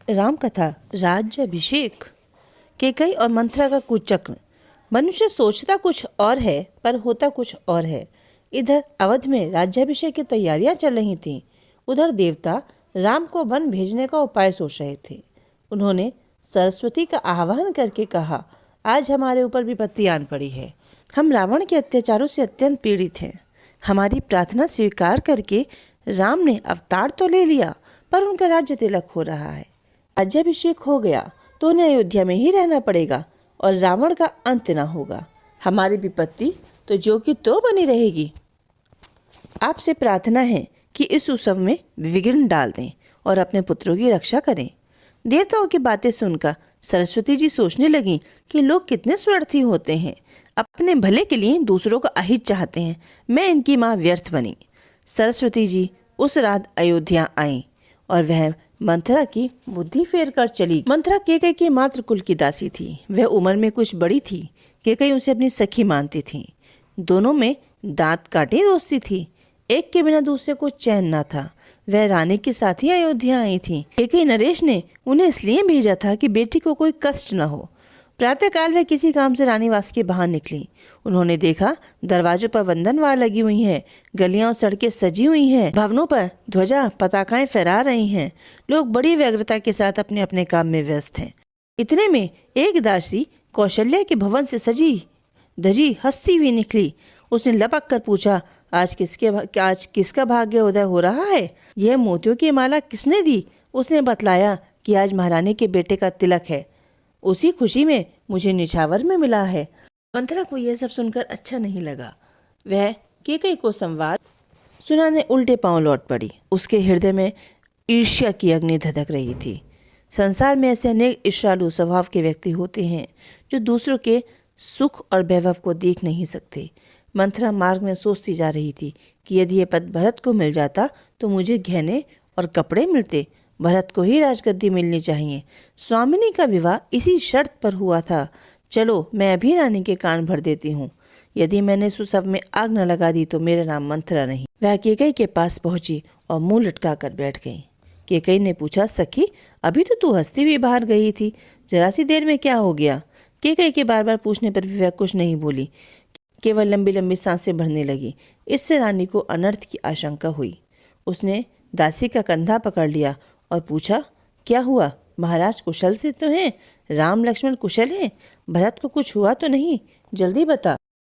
राम कथा राज्याभिषेक। केकई और मंथरा का कुचक्र। मनुष्य सोचता कुछ और है पर होता कुछ और है। इधर अवध में राज्याभिषेक की तैयारियां चल रही थीं। उधर देवता राम को वन भेजने का उपाय सोच रहे थे। उन्होंने सरस्वती का आह्वान करके कहा, आज हमारे ऊपर विपत्ति आन पड़ी है। हम रावण के अत्याचारों से अत्यंत पीड़ित हैं। हमारी प्रार्थना स्वीकार करके राम ने अवतार तो ले लिया, पर उनका राज्य तिलक हो रहा है। राज्याभिषेक हो गया तो उन्हें अयोध्या में ही रहना पड़ेगा और रावण का अंत न होगा। हमारी विपत्ति तो जो कि तो बनी रहेगी। आपसे प्रार्थना है कि इस उत्सव में विघ्न डाल दें और अपने पुत्रों की रक्षा करें। देवताओं की बातें सुनकर सरस्वती जी सोचने लगी कि लोग कितने स्वार्थी होते हैं, अपने भले के लिए दूसरों का अहित चाहते हैं। मैं इनकी माँ व्यर्थ बनी। सरस्वती जी उस रात अयोध्या आई और वह मंथरा की बुद्धि फेर कर चली। मंथरा केकई के मात्र कुल की दासी थी। वह उम्र में कुछ बड़ी थी। केकई उसे अपनी सखी मानती थी। दोनों में दांत काटे दोस्ती थी। एक के बिना दूसरे को चैन न था। वह रानी के साथ ही अयोध्या आई थी। केकई नरेश ने उन्हें इसलिए भेजा था कि बेटी को कोई कष्ट न हो। प्रातःकाल वह किसी काम से रानीवास के बाहर निकली। उन्होंने देखा दरवाजों पर बंधनवार लगी हुई हैं, गलियां और सड़कें सजी हुई हैं, भवनों पर ध्वजा पताकाएं फहरा रही हैं। लोग बड़ी व्यग्रता के साथ अपने अपने काम में व्यस्त हैं। इतने में एक दासी कौशल्या के भवन से सजी धजी हंसती हुई निकली। उसने लपक कर पूछा, आज किसका भाग्य उदय हो रहा है? यह मोतियों की माला किसने दी? उसने बतलाया कि आज महारानी के बेटे का तिलक है। उसी खुशी में मुझे निछावर में मिला है। मंथरा को यह सब सुनकर अच्छा नहीं लगा। वह केकई को संवाद सुनाने उल्टे पांव लौट पड़ी। उसके हृदय में ईर्ष्या की अग्नि धधक रही थी। संसार में ऐसे अनेक ईर्ष्यालु स्वभाव के व्यक्ति होते हैं जो दूसरों के सुख और वैभव को देख नहीं सकते। मंथरा मार्ग में सोचती जा रही थी कि यदि यह पद भरत को मिल जाता तो मुझे गहने और कपड़े मिलते। भरत को ही राजगद्दी मिलनी चाहिए। स्वामिनी का विवाह इसी शर्त पर हुआ था। चलो मैं अभी रानी के कान भर देती हूँ। यदि मैंने इस उत्सव में आग न लगा दी तो मेरा नाम मंथरा नहीं। वह केकई के पास पहुंची और मुंह लटका कर बैठ गई। केकई ने पूछा, सखी अभी तो तू हंसती हुई बाहर गई थी, जरा सी देर में क्या हो गया? केकई के बार बार पूछने पर भी वह कुछ नहीं बोली, केवल लंबी लंबी सांसें भरने लगी। इससे रानी को अनर्थ की आशंका हुई। उसने दासी का कंधा पकड़ लिया और पूछा, क्या हुआ? महाराज कुशल से तो हैं? राम लक्ष्मण कुशल हैं? भरत को कुछ हुआ तो नहीं? जल्दी बता।